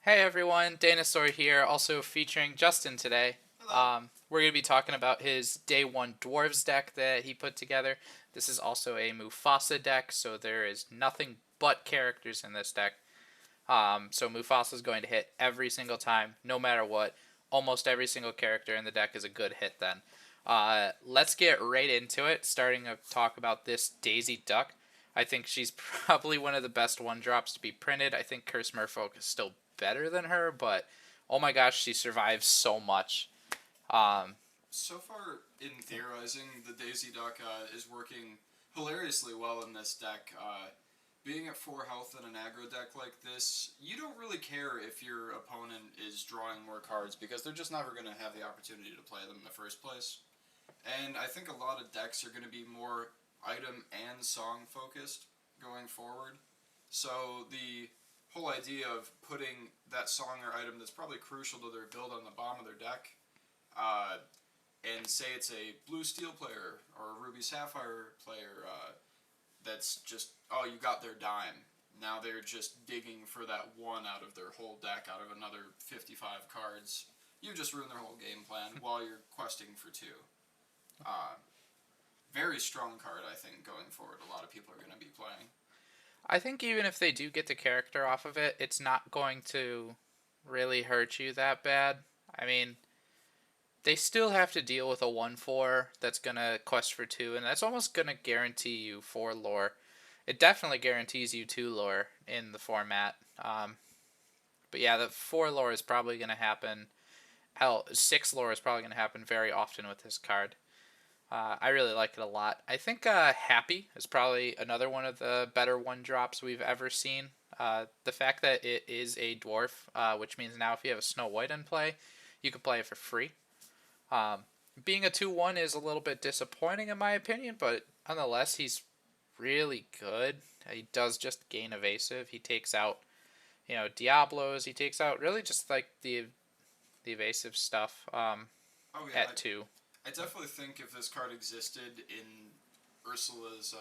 Hey everyone, Dinosaur here, also featuring Justin today. Hello. We're going to be talking about his Day 1 Dwarves deck that he put together. This is also a Mufasa deck, so there is nothing but characters in this deck. So Mufasa is going to hit every single time, no matter what. Almost every single character in the deck is a good hit then. Let's get right into it, starting to talk about this Daisy Duck. I think she's probably one of the best one drops to be printed. I think Curse Merfolk is still better than her, but oh my gosh, she survives so much. Um, So far, in theorizing, the Daisy Duck is working hilariously well in this deck. Being at 4 health in an aggro deck like this, you don't really care if your opponent is drawing more cards because they're just never going to have the opportunity to play them in the first place. And I think a lot of decks are going to be more item and song focused going forward. So the whole idea of putting that song or item that's probably crucial to their build on the bottom of their deck, uh, and say it's a blue steel player or a ruby sapphire player, that's just, oh, you got their dime. Now they're just digging for that one out of their whole deck out of another 55 cards. You just ruined their whole game plan while you're questing for two. Uh, Very strong card, I think, going forward. A lot of people are going to be playing. I think even if they do get the character off of it, it's not going to really hurt you that bad. I mean, they still have to deal with a 1/4 that's going to quest for 2, and that's almost going to guarantee you 4 lore. It definitely guarantees you 2 lore in the format. But yeah, the 4 lore is probably going to happen. Hell, 6 lore is probably going to happen very often with this card. I really like it a lot. I think Happy is probably another one of the better one drops we've ever seen. The fact that it is a dwarf, which means now if you have a Snow White in play, you can play it for free. Um, Being a 2/1 is a little bit disappointing in my opinion, but nonetheless, he's really good. He does just gain evasive. He takes out, Diablos. He takes out really just like the evasive stuff Oh yeah, at 2. I definitely think if this card existed Ursula's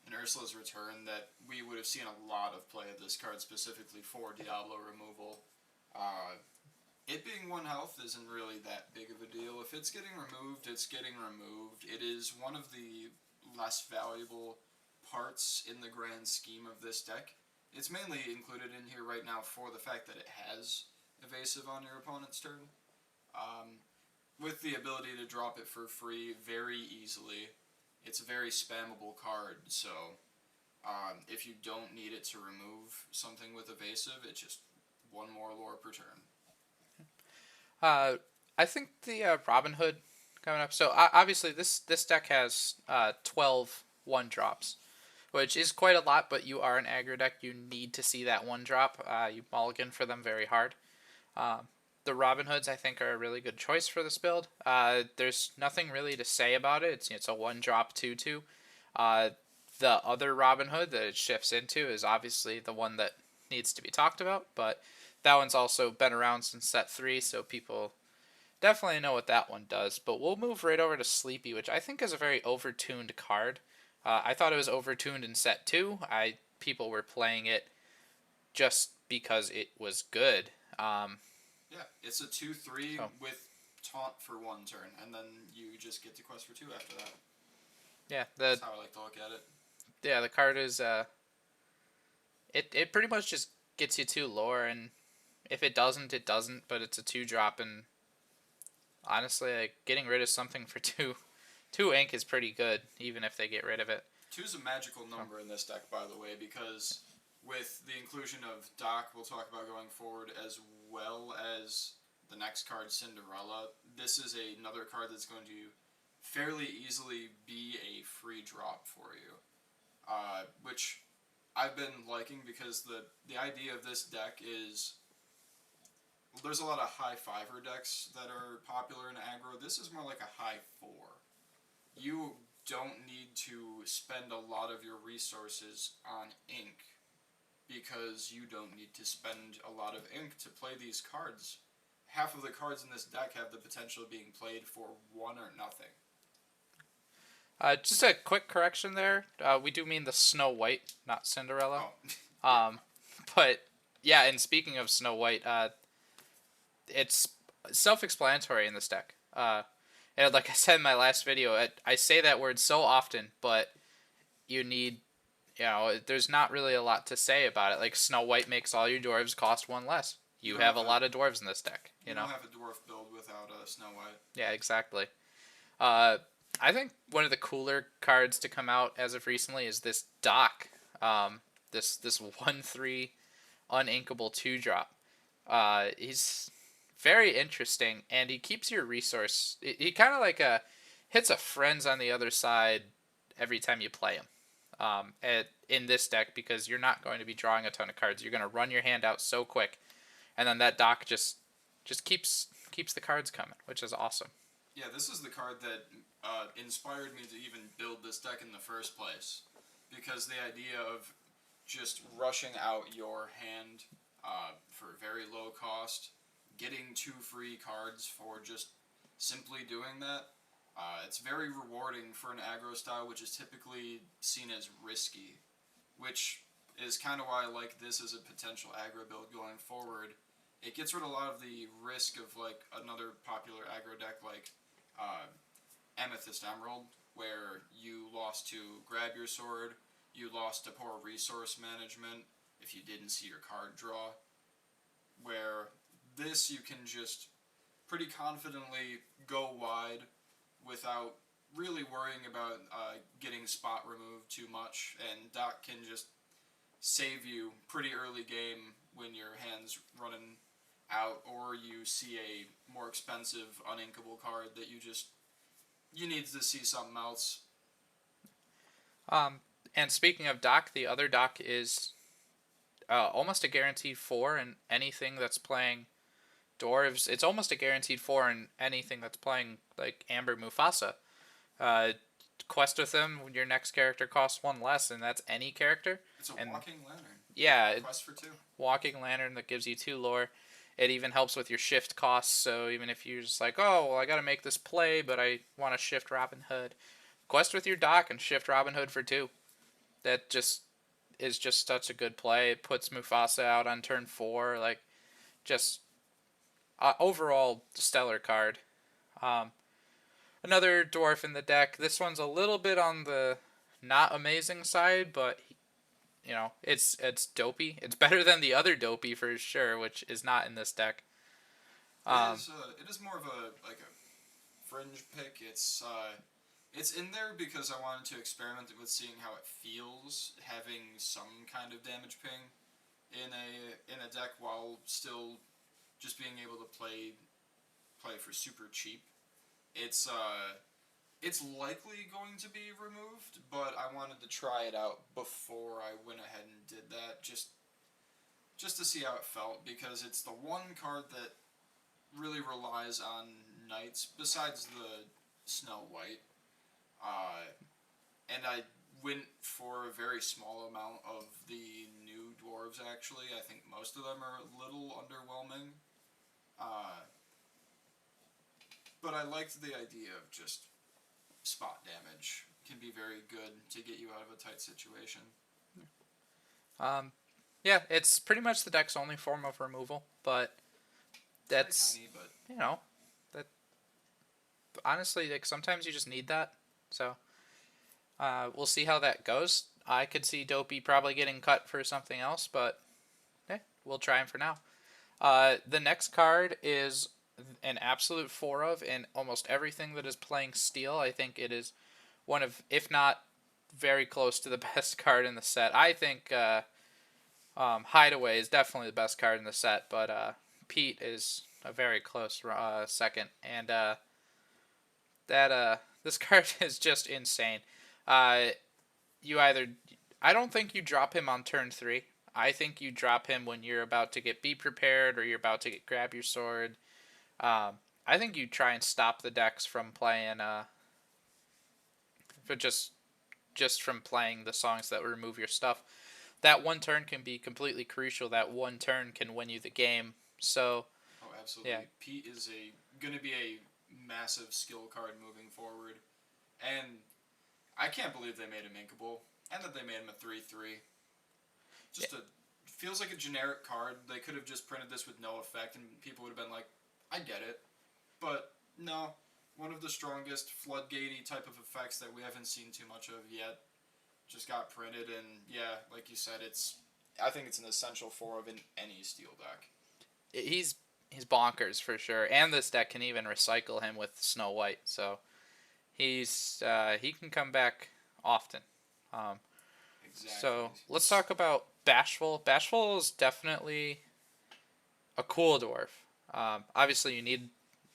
in Ursula's return, that we would have seen a lot of play of this card specifically for Diablo removal. Uh, it being 1 health isn't really that big of a deal. If it's getting removed, it's getting removed. It is one of the less valuable parts in the grand scheme of this deck. It's mainly included in here right now for the fact that it has evasive on your opponent's turn. Um, with the ability to drop it for free very easily, it's a very spammable card. So if you don't need it to remove something with evasive, it's just one more lore per turn. Uh, I think the Robin Hood coming up. So obviously this deck has 12 one drops, which is quite a lot. But you are an aggro deck. You need to see that one drop. You mulligan for them very hard. The Robin Hoods I think are a really good choice for this build. There's nothing really to say about it. It's a one drop 2/2. Uh, the other Robin Hood that it shifts into is obviously the one that needs to be talked about, but that one's also been around since set 3, so people definitely know what that one does. But we'll move right over to Sleepy, which I think is a very overtuned card. I thought it was overtuned in set 2. People were playing it just because it was good. Yeah, it's a 2/3 So with taunt for 1 turn, and then you just get to quest for 2 after that. yeah, That's the how I like to look at it. the card is it pretty much just gets you 2 lore, and if it doesn't, it doesn't. But it's a 2 drop, and honestly, like getting rid of something for 2 ink is pretty good, even if they get rid of it. 2 is a magical So number in this deck, by the way, because with the inclusion of Doc, we'll talk about going forward, as well as the next card, Cinderella, this is another card that's going to fairly easily be a free drop for you. Which I've been liking because the idea of this deck is there's a lot of high fiver decks that are popular in aggro. This is more like a high four. You don't need to spend a lot of your resources on ink because you don't need to spend a lot of ink to play these cards. Half of the cards in this deck have the potential of being played for one or nothing. just a quick correction there. We do mean the Snow White, not Cinderella. Oh, yeah. Um, but yeah, and speaking of Snow White, it's self-explanatory in this deck. And like I said in my last video, I say that word so often, but you need, there's not really a lot to say about it. Like Snow White makes all your dwarves cost one less. You You don't have have a a lot of dwarves in this deck, you don't have a dwarf build without a Snow White. Yeah, exactly. Uh, I think one of the cooler cards to come out as of recently is this Doc. This 1/3 uninkable 2 drop. He's very interesting, and he keeps your resource. He kind of like hits a friends on the other side every time you play him. In this deck, because you're not going to be drawing a ton of cards. You're going to run your hand out so quick, and then that Doc just keeps the cards coming, which is awesome. Yeah, this is the card that inspired me to even build this deck in the first place, because the idea of just rushing out your hand for very low cost, getting 2 free cards for just simply doing that, it's very rewarding for an aggro style, which is typically seen as risky, which is kind of why I like this as a potential aggro build going forward. It gets rid of a lot of the risk of like another popular aggro deck like uh, Amethyst Emerald, where you lost to grab your sword, you lost to poor resource management if you didn't see your card draw. Where this you can just pretty confidently go wide without really worrying about getting spot removed too much, and Doc can just save you pretty early game when your hand's running out, or you see a more expensive uninkable card that you need to see something else. Um, and speaking of Doc, the other Doc is almost a guaranteed 4 in anything that's playing Dwarves. It's almost a guaranteed 4 in anything that's playing like Amber Mufasa. Uh, Quest with him, your next character costs 1 less, and that's any character. It's a And walking lantern. yeah, Quest for 2. walking lantern that gives you 2 lore. It even helps with your shift costs. So even if you're just like, oh, well, I got to make this play, but I want to shift Robin Hood, quest with your Doc and shift Robin Hood for 2. That just is just such a good play. It puts Mufasa out on turn 4. Like, just overall stellar card. Um, Another dwarf in the deck. This one's a little bit on the not amazing side, but it's dopey. It's better than the other dopey for sure, which is not in this deck. It is more of a like a fringe pick. It's in there because I wanted to experiment with seeing how it feels having some kind of damage ping in a deck while still just being able to play for super cheap. It's it's likely going to be removed, but I wanted to try it out before I went ahead and did that, just to see how it felt, because it's the one card that really relies on knights besides the Snow White. And I went for a very small amount of the new dwarves. Actually, I think most of them are a little underwhelming. But I liked the idea of just spot damage can be very good to get you out of a tight situation. Um, yeah, it's pretty much the deck's only form of removal, but that's Tiny, but that honestly, like sometimes you just need that. So we'll see how that goes. I could see Dopey probably getting cut for something else, but we'll try him for now. The next card is an absolute 4 of in almost everything that is playing Steel. I think it is one of, if not very close to the best card in the set. I think Hideaway is definitely the best card in the set, but Pete is a very close second. And this card is just insane. Uh, you either, I don't think you drop him on turn 3. I think you drop him when you're about to get Be Prepared or you're about to get Grab Your Sword. I think you try and stop the decks from playing, for just from playing the songs that remove your stuff. That one turn can be completely crucial. That one turn can win you the game. So, oh, absolutely. yeah. Pete is going to be a massive skill card moving forward, and I can't believe they made him inkable and that they made him a 3/3. Just a feels like a generic card. They could have just printed this with no effect, and people would have been like, "I get it," but no. One of the strongest floodgatey type of effects that we haven't seen too much of yet just got printed, and yeah, like you said, it's. I think it's an essential four of in any steel deck. He's he's bonkers for sure, and this deck can even recycle him with Snow White, so he can come back often. Um, Exactly. so let's talk about Bashful. Bashful is definitely a cool dwarf. Obviously, you need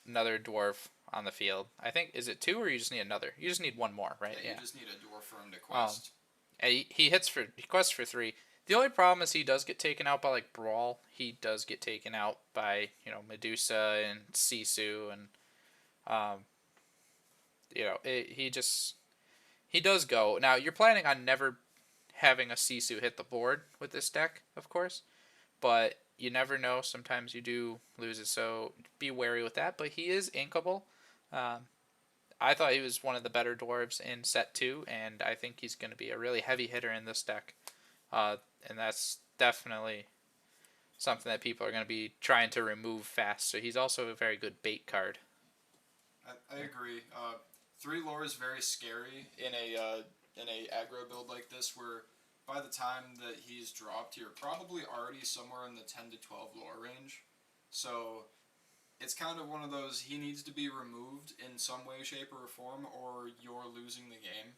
another dwarf on the field. I think is it two or you just need another? You just need one more, right? Yeah, you just need a dwarf for him to Um, quest. he quests for three. The only problem is he does get taken out by like Brawl. He does get taken out by Medusa and Sisu and um, he does go. Now you're planning on never having a Sisu hit the board with this deck, of course, but you never know. Sometimes you do lose it, so be wary with that. But he is inkable. Um, I thought he was one of the better dwarves in set two, and I think he's going to be a really heavy hitter in this deck. And that's definitely something that people are going to be trying to remove fast. So he's also a very good bait card. I agree. Three lore is very scary in a aggro build like this, where by the time that he's dropped, you're probably already somewhere in the 10 to 12 lore range. So it's kind of one of those he needs to be removed in some way, shape, or form, or you're losing the game.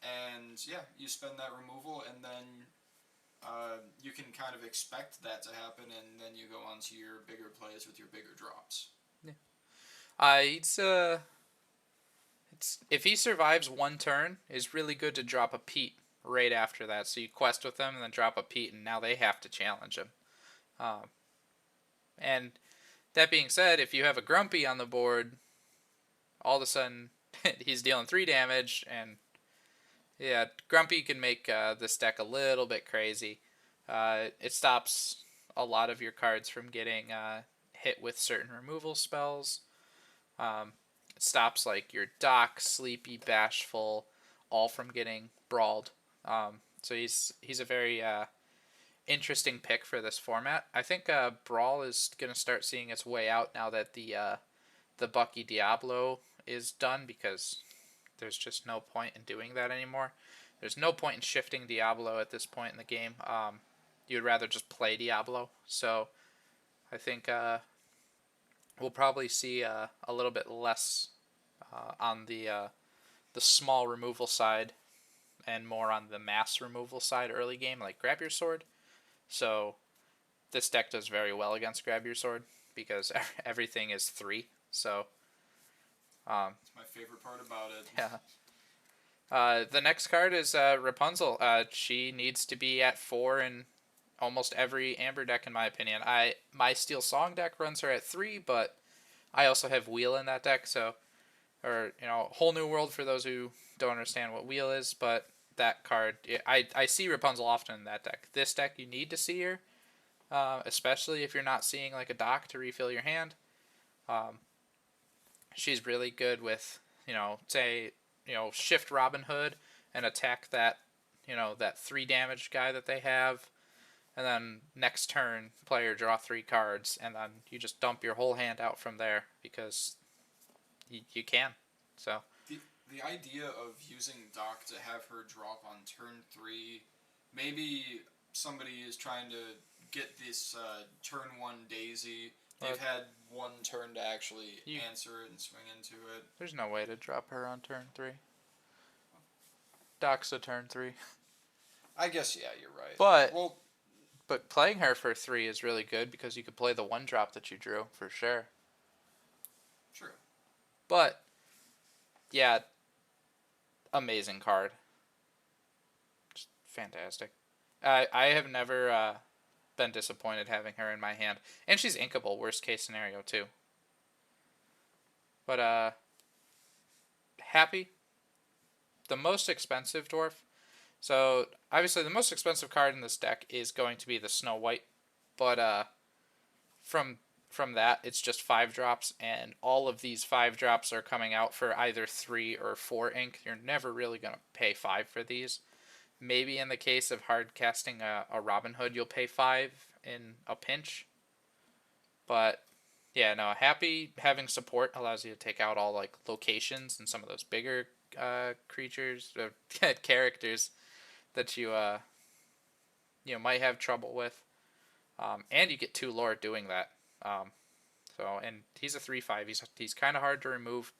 And yeah, you spend that removal, and then you can kind of expect that to happen, and then you go on to your bigger plays with your bigger drops. Yeah. It's if he survives one turn, it's really good to drop a Pete right after that. So you quest with them and then drop a Pete, and now they have to challenge him. Um, and that being said, if you have a Grumpy on the board, all of a sudden he's dealing 3 damage, and yeah, Grumpy can make this deck a little bit crazy. It stops a lot of your cards from getting hit with certain removal spells. Um, it stops like your Doc, Sleepy, Bashful, all from getting brawled. So he's a very interesting pick for this format. I think Brawl is gonna start seeing its way out now that the Bucky Diablo is done, because there's just no point in doing that anymore. There's no point in shifting Diablo at this point in the game. You'd rather just play Diablo. So I think we'll probably see a little bit less on the small removal side and more on the mass removal side early game, like Grab Your Sword. So this deck does very well against Grab Your Sword because everything is 3. So It's my favorite part about it. yeah. The next card is Rapunzel. She needs to be at 4 in almost every Amber deck, in my opinion. My Steel Song deck runs her at 3, but I also have Wheel in that deck, so Whole New World for those who don't understand what Wheel is. But that card, I see Rapunzel often in that deck. This deck, you need to see her, especially if you're not seeing like a Dock to refill your hand. She's really good with say shift Robin Hood and attack that 3 damage guy that they have, and then next turn player draw 3 cards, and then you just dump your whole hand out from there because you can. So The idea of using Doc to have her drop on turn 3, maybe somebody is trying to get this turn 1 Daisy. They've had one turn to actually answer it and swing into it. There's no way to drop her on turn 3. Doc's a turn 3. I guess, yeah, you're right. But playing her for 3 is really good because you could play the 1 drop that you drew for sure. True. But yeah, amazing card. Just fantastic. I have never been disappointed having her in my hand, and she's inkable. Worst case scenario too. But happy. The most expensive dwarf. So obviously the most expensive card in this deck is going to be the Snow White, but from that it's just 5 drops, and all of these 5 drops are coming out for either 3 or 4 ink. You're never really gonna pay 5 for these. maybe in the case of hard casting a Robin Hood, you'll pay 5 in a pinch. But yeah, no, Happy having support allows you to take out all like locations and some of those bigger creatures or characters that might have trouble with. And you get 2 lore doing that. Um, and he's a 3/5. He's kind of hard to remove,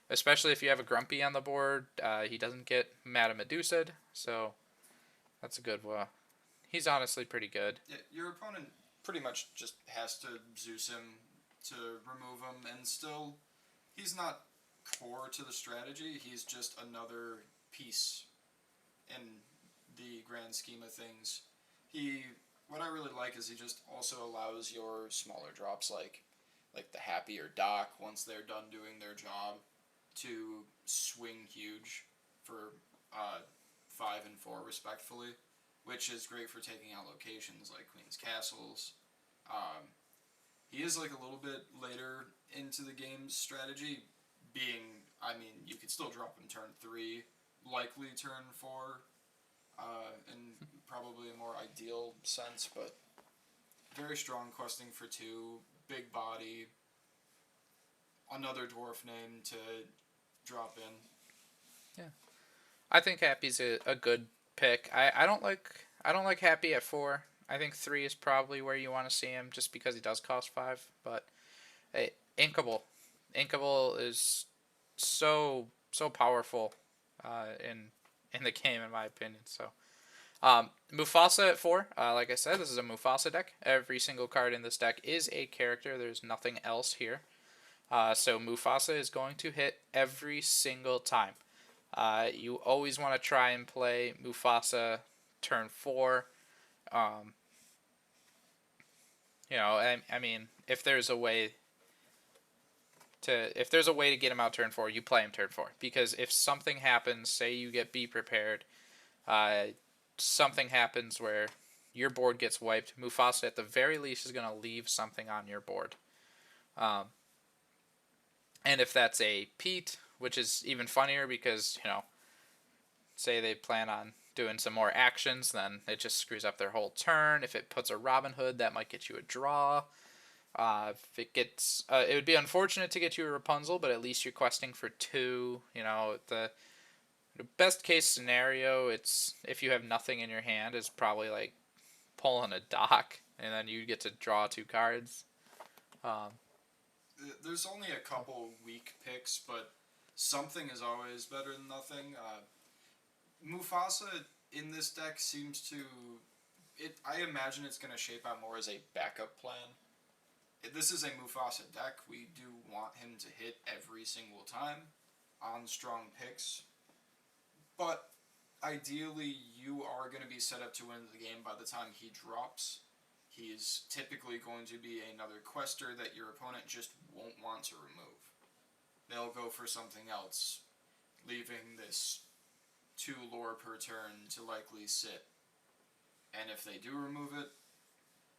especially if you have a Grumpy on the board. He doesn't get Madame Medusa'd, so that's a good one. He's honestly pretty good. Yeah, your opponent pretty much just has to Zeus him to remove him, and still, he's not core to the strategy. He's just another piece in the grand scheme of things. He, what I really like is he just also allows your smaller drops like the Happy or Doc once they're done doing their job to swing huge for 5 and 4 respectfully, which is great for taking out locations like Queen's Castles. Um, he is like a little bit later into the game's strategy, being, I mean, you could still drop him turn 3, likely turn 4, in probably a more ideal sense, but very strong questing for 2, big body, another dwarf name to drop in. Yeah, I think Happy's a good pick. I don't like Happy at 4. I think 3 is probably where you want to see him, just because he does cost 5. But hey, Inkable is so powerful in the game, in my opinion. So Mufasa at 4. Like I said, this is a Mufasa deck. Every single card in this deck is a character. There's nothing else here. So Mufasa is going to hit every single time. You always want to try and play Mufasa turn 4. Um, I mean, if there's a way to get him out turn 4, you play him turn 4. Because if something happens, say you get Be Prepared, uh, something happens where your board gets wiped, Mufasa at the very least is going to leave something on your board. Um, and if that's a Pete, which is even funnier because, say they plan on doing some more actions, then it just screws up their whole turn. If it puts a Robin Hood, that might get you a draw. It would be unfortunate to get you a Rapunzel, but at least you're questing for 2. The best case scenario, it's if you have nothing in your hand, is probably like pulling a Doc, and then you get to draw 2 cards. Um, There's only a couple weak picks, but something is always better than nothing. Mufasa in this deck seems to. I imagine it's going to shape out more as a backup plan. This is a Mufasa deck. We do want him to hit every single time on strong picks, but ideally you are going to be set up to win the game by the time he drops. He's typically going to be another quester that your opponent just won't want to remove. They'll go for something else, leaving this 2 lore per turn to likely sit. And if they do remove it,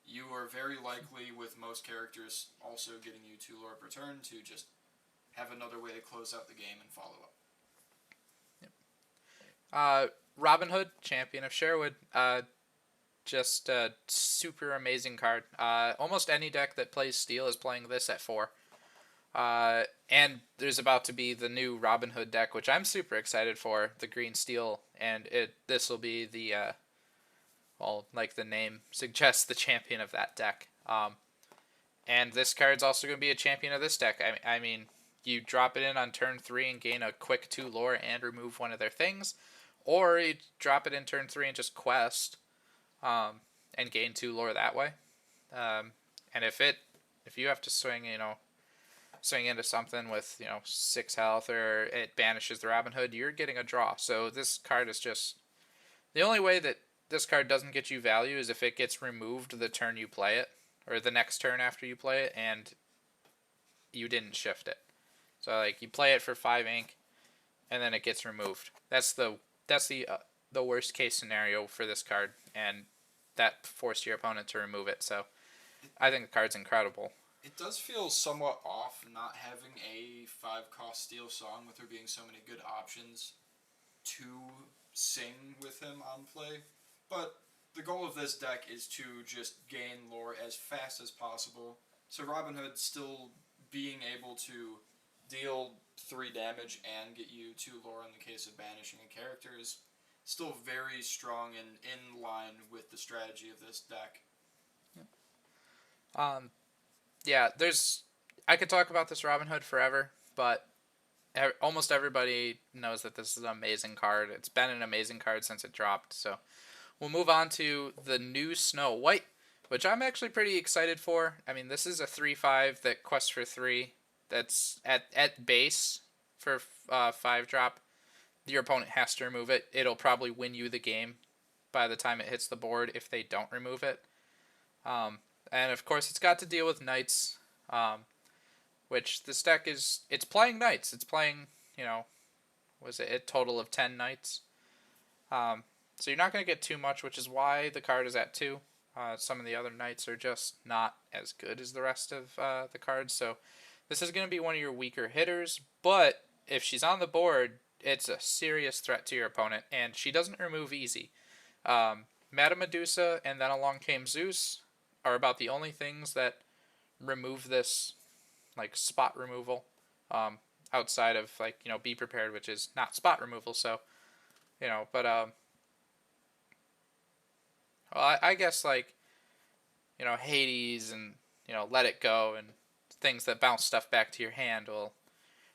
you are very likely, with most characters also getting you 2 lore per turn, to just have another way to close out the game and follow up. Robin Hood, Champion of Sherwood. Just a super amazing card. Almost any deck that plays Steel is playing this at 4. And there's about to be the new Robin Hood deck, which I'm super excited for, the Green Steel, and this will be the like the name suggests, the champion of that deck. And this card's also going to be a champion of this deck. I mean, you drop it in on turn 3 and gain a quick 2 lore and remove one of their things, or you drop it in turn 3 and just quest, and gain 2 lore that way. And if you have to swing into something with 6 health, or it banishes the Robin Hood, you're getting a draw. So this card is just the only way that this card doesn't get you value is if it gets removed the turn you play it, or the next turn after you play it, and you didn't shift it. So like you play it for 5 ink, and then it gets removed. That's the worst case scenario for this card, and that forced your opponent to remove it. So I think the card's incredible. It does feel somewhat off not having a 5-cost Steel Song with there being so many good options to sing with him on play. But the goal of this deck is to just gain lore as fast as possible. So Robin Hood still being able to deal 3 damage and get you 2 lore in the case of banishing a character is still very strong and in line with the strategy of this deck. Um, yeah, there's. I could talk about this Robin Hood forever, but almost everybody knows that this is an amazing card. It's been an amazing card since it dropped. So we'll move on to the new Snow White, which I'm actually pretty excited for. I mean, this is a 3/5 that quests for 3. That's at base for 5 drop. Your opponent has to remove it. It'll probably win you the game by the time it hits the board if they don't remove it. And of course, it's got to deal with knights, which this deck is. It's playing knights. It's playing, was it a total of 10 knights? So you're not going to get too much, which is why the card is at 2. Some of the other knights are just not as good as the rest of the cards. So this is going to be one of your weaker hitters. But if she's on the board, it's a serious threat to your opponent, and she doesn't remove easy. Madame Medusa and Then Along Came Zeus are about the only things that remove this, like, spot removal, outside of, like, Be Prepared, which is not spot removal. So, but well, I guess, like, Hades and, Let It Go and things that bounce stuff back to your hand will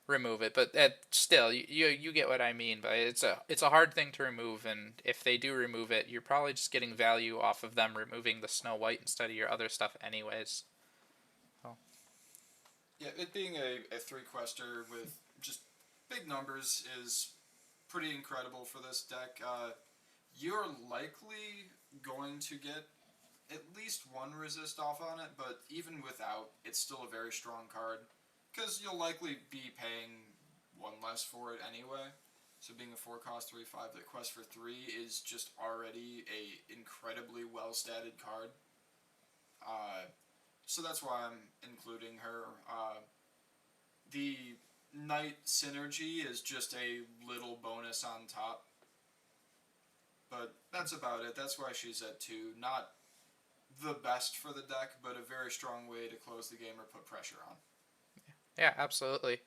remove it. But still, you get what I mean. But it's a hard thing to remove, and if they do remove it, you're probably just getting value off of them removing the Snow White instead of your other stuff anyways. So. Yeah, it being a 3-quester with just big numbers is pretty incredible for this deck. You're likely going to get at least 1 resist off on it, but even without, it's still a very strong card, because you'll likely be paying 1 less for it anyway. So being a 4-cost 3/5 that quests for 3 is just already a incredibly well-statted card. So that's why I'm including her. The Knight synergy is just a little bonus on top. But that's about it. That's why she's at 2. Not the best for the deck, but a very strong way to close the game or put pressure on. Yeah, absolutely.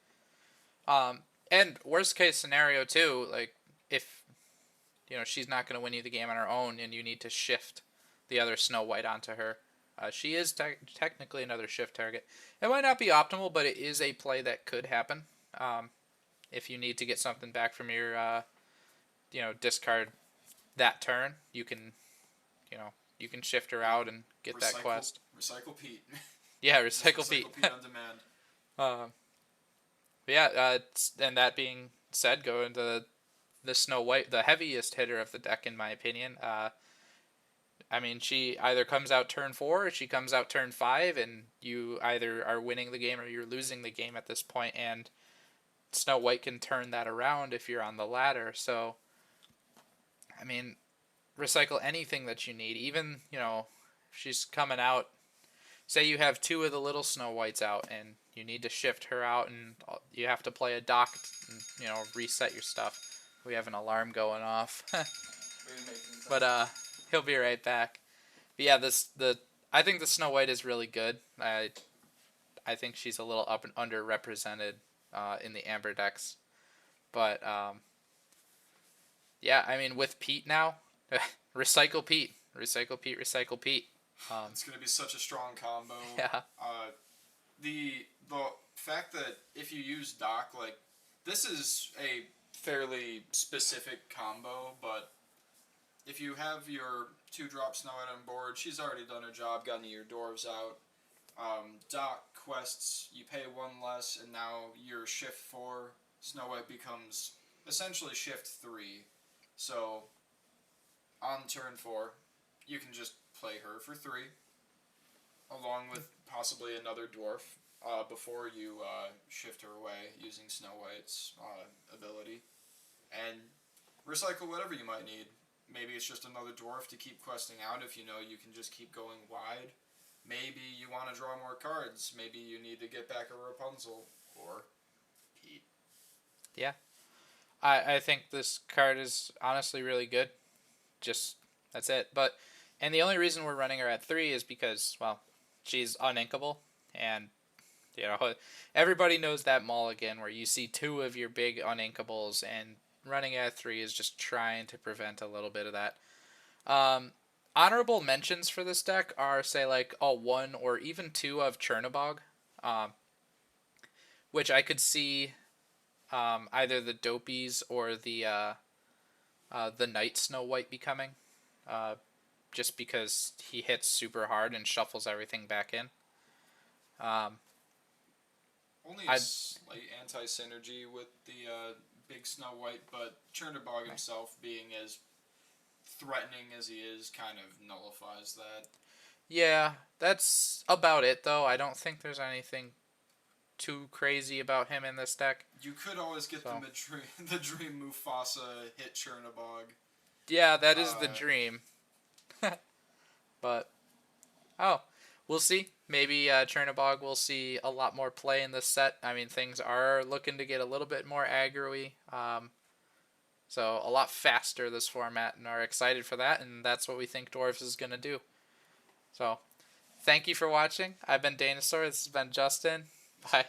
And worst case scenario too, like, if she's not going to win you the game on her own, and you need to shift the other Snow White onto her. She is technically another shift target. It might not be optimal, but it is a play that could happen. If you need to get something back from your, discard that turn, you can shift her out and get that quest. Recycle Pete. Yeah, recycle Pete. Pete on demand. Yeah, and that being said, go into the Snow White, the heaviest hitter of the deck, in my opinion. I mean, she either comes out turn 4 or she comes out turn 5, and you either are winning the game or you're losing the game at this point, and Snow White can turn that around if you're on the ladder. So, I mean, recycle anything that you need. Even, if she's coming out, say you have 2 of the little Snow Whites out, and you need to shift her out, and you have to play a dock and, reset your stuff. We have an alarm going off. But, he'll be right back. But yeah, I think the Snow White is really good. I think she's a little up and underrepresented in the Amber decks. But, yeah, I mean, with Pete now, recycle Pete. Recycle Pete, recycle Pete. It's going to be such a strong combo. Yeah. The fact that if you use Doc, like, this is a fairly specific combo, but if you have your 2-drop Snow White on board, she's already done her job, gotten your Dwarves out. Doc quests, you pay 1 less, and now your shift 4 Snow White becomes essentially shift 3. So, on turn 4, you can just play her for 3, along with possibly another Dwarf, before you shift her away using Snow White's ability. And recycle whatever you might need. Maybe it's just another Dwarf to keep questing out if you know you can just keep going wide. Maybe you want to draw more cards. Maybe you need to get back a Rapunzel or Pete. Yeah. I think this card is honestly really good. Just that's it. But and the only reason we're running her at 3 is because, well, she's uninkable, and you know everybody knows that mulligan where you see two of your big uninkables, and running at 3 is just trying to prevent a little bit of that. Um, Honorable mentions for this deck are, say, like a 1 or even 2 of Chernobog, um, which I could see either the Dopies or the Night Snow White becoming, uh, just because he hits super hard and shuffles everything back in. Um, Only a I slight anti synergy with the big Snow White, but Chernobog himself, being as threatening as he is, kind of nullifies that. Yeah, that's about it though. I don't think there's anything too crazy about him in this deck. You could always get the So dream, the Dream Mufasa hit Chernobog. yeah, that is the Uh, dream. But oh, we'll see. Maybe Chernobog will see a lot more play in this set. I mean, things are looking to get a little bit more aggro-y. So a lot faster this format, and are excited for that. And that's what we think Dwarves is gonna do. So thank you for watching. I've been Danosaur. This has been Justin. Bye.